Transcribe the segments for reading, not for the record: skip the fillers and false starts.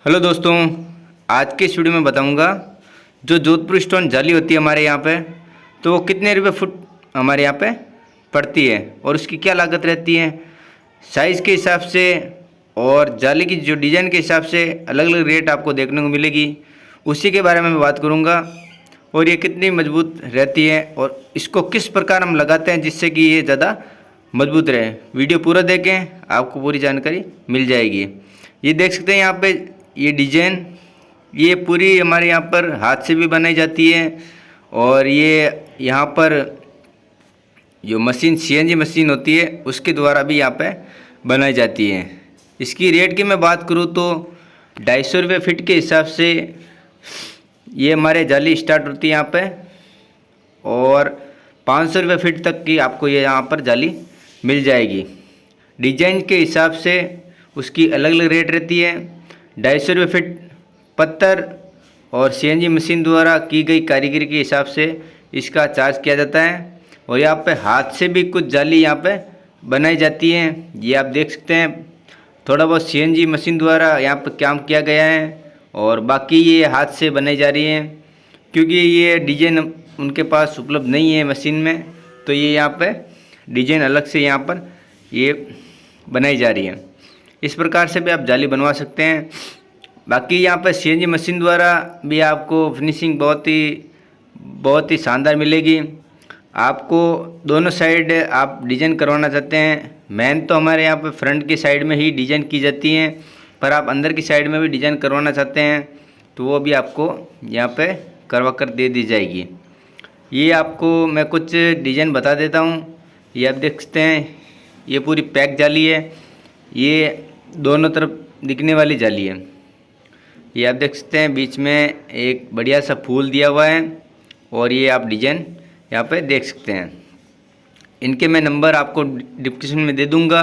Hello दोस्तों, आज के इस वीडियो में बताऊंगा जो जोधपुर स्टोन जाली होती है हमारे यहाँ पे, तो वो कितने रुपए फुट हमारे यहाँ पे पड़ती है और उसकी क्या लागत रहती है। साइज़ के हिसाब से और जाली की जो डिज़ाइन के हिसाब से अलग अलग रेट आपको देखने को मिलेगी, उसी के बारे में मैं बात करूँगा। और ये कितनी मजबूत रहती है और इसको किस प्रकार हम लगाते हैं जिससे कि ये ज़्यादा मजबूत रहे। वीडियो पूरा देखें, आपको पूरी जानकारी मिल जाएगी। ये देख सकते हैं यहाँ पे ये डिजाइन, ये पूरी हमारे यहाँ पर हाथ से भी बनाई जाती है और ये यहाँ पर जो मशीन सीएनजी मशीन होती है उसके द्वारा भी यहाँ पे बनाई जाती है। इसकी रेट की मैं बात करूँ तो 250 रुपये फीट के हिसाब से ये हमारे जाली स्टार्ट होती है यहाँ पे, और 500 रुपये फीट तक की आपको ये यहाँ पर जाली मिल जाएगी। डिजाइन के हिसाब से उसकी अलग अलग रेट रहती है। 250 रुपये फीट पत्थर और सीएनजी मशीन द्वारा की गई कारीगरी के हिसाब से इसका चार्ज किया जाता है। और यहाँ पे हाथ से भी कुछ जाली यहाँ पे बनाई जाती है। ये आप देख सकते हैं, थोड़ा बहुत सीएनजी मशीन द्वारा यहाँ पे काम किया गया है और बाकी ये हाथ से बनाई जा रही है, क्योंकि ये डिजाइन उनके पास उपलब्ध नहीं है मशीन में, तो ये यहाँ पे डिजाइन अलग से यहाँ पर ये बनाई जा रही है। इस प्रकार से भी आप जाली बनवा सकते हैं। बाकी यहाँ पर सीएनजी मशीन द्वारा भी आपको फिनिशिंग बहुत ही शानदार मिलेगी। आपको दोनों साइड आप डिजाइन करवाना चाहते हैं, मेन तो हमारे यहाँ पे फ्रंट की साइड में ही डिजाइन की जाती है, पर आप अंदर की साइड में भी डिजाइन करवाना चाहते हैं तो वो भी आपको यहाँ पे करवा कर दे दी जाएगी। ये आपको मैं कुछ डिजाइन बता देता हूँ। ये आप देख सकते हैं, ये पूरी पैक जाली है, ये दोनों तरफ दिखने वाली जाली है। ये आप देख सकते हैं बीच में एक बढ़िया सा फूल दिया हुआ है और ये आप डिजाइन यहाँ पे देख सकते हैं। इनके मैं नंबर आपको डिस्क्रिप्शन में दे दूँगा,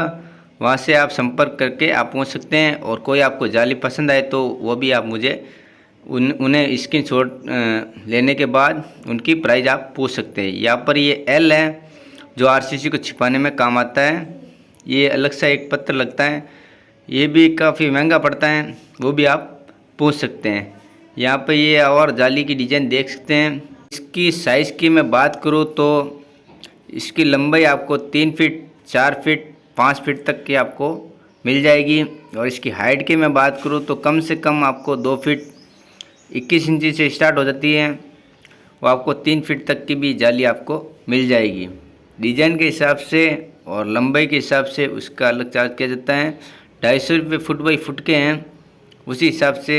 वहाँ से आप संपर्क करके आप पहुँच सकते हैं। और कोई आपको जाली पसंद आए तो वो भी आप मुझे उन्हें स्क्रीनशॉट लेने के बाद उनकी प्राइस आप पूछ सकते हैं। यहाँ पर ये एल है जो आरसीसी को छिपाने में काम आता है। ये अलग सा एक पत्थर लगता है, ये भी काफ़ी महंगा पड़ता है, वो भी आप पूछ सकते हैं। यहाँ पे ये और जाली की डिज़ाइन देख सकते हैं। इसकी साइज़ की मैं बात करूँ तो इसकी लंबाई आपको 3 फीट 4 फीट 5 फीट तक की आपको मिल जाएगी। और इसकी हाइट की मैं बात करूँ तो कम से कम आपको 2 फीट 21 इंची से स्टार्ट हो जाती है, वो आपको 3 फीट तक की भी जाली आपको मिल जाएगी। डिज़ाइन के हिसाब से और लंबाई के हिसाब से उसका अलग चार्ज किया जाता है। 250 रुपये फुट बाई फुट के हैं, उसी हिसाब से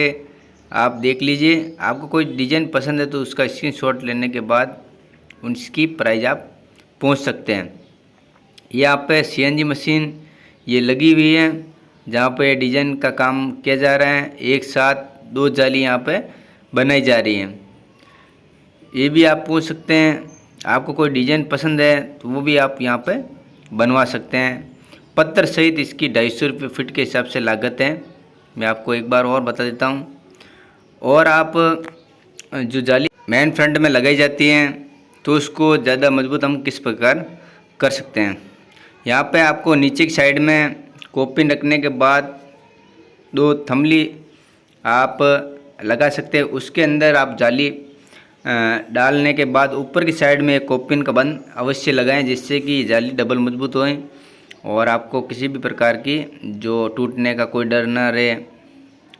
आप देख लीजिए। आपको कोई डिज़ाइन पसंद है तो उसका स्क्रीनशॉट लेने के बाद उसकी प्राइस आप पहुंच सकते हैं। यहाँ पे सीएनजी मशीन ये लगी हुई है जहाँ पे डिज़ाइन का काम किया जा रहा है। एक साथ 2 जाली यहाँ पे बनाई जा रही हैं, ये भी आप पूछ सकते हैं। आपको कोई डिज़ाइन पसंद है तो वो भी आप यहाँ पे बनवा सकते हैं। पत्थर सहित इसकी 250 रुपये फीट के हिसाब से लागत है। मैं आपको एक बार और बता देता हूँ। और आप जो जाली मेन फ्रंट में लगाई जाती हैं तो उसको ज़्यादा मजबूत हम किस प्रकार कर सकते हैं। यहाँ पे आपको नीचे की साइड में कोपिन रखने के बाद 2 थमली आप लगा सकते हैं। उसके अंदर आप जाली डालने के बाद ऊपर की साइड में कोपिन का बंद अवश्य लगाएं, जिससे कि जाली डबल मजबूत होए और आपको किसी भी प्रकार की जो टूटने का कोई डर ना रहे।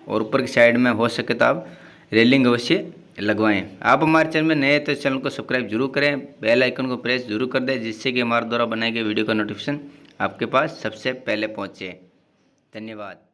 और ऊपर की साइड में हो सके तो आप रेलिंग अवश्य लगवाएं। आप हमारे चैनल में नए हैं तो चैनल को सब्सक्राइब जरूर करें, बेल आइकन को प्रेस जरूर कर दें, जिससे कि हमारे द्वारा बनाए गए वीडियो का नोटिफिकेशन आपके पास सबसे पहले पहुँचे। धन्यवाद।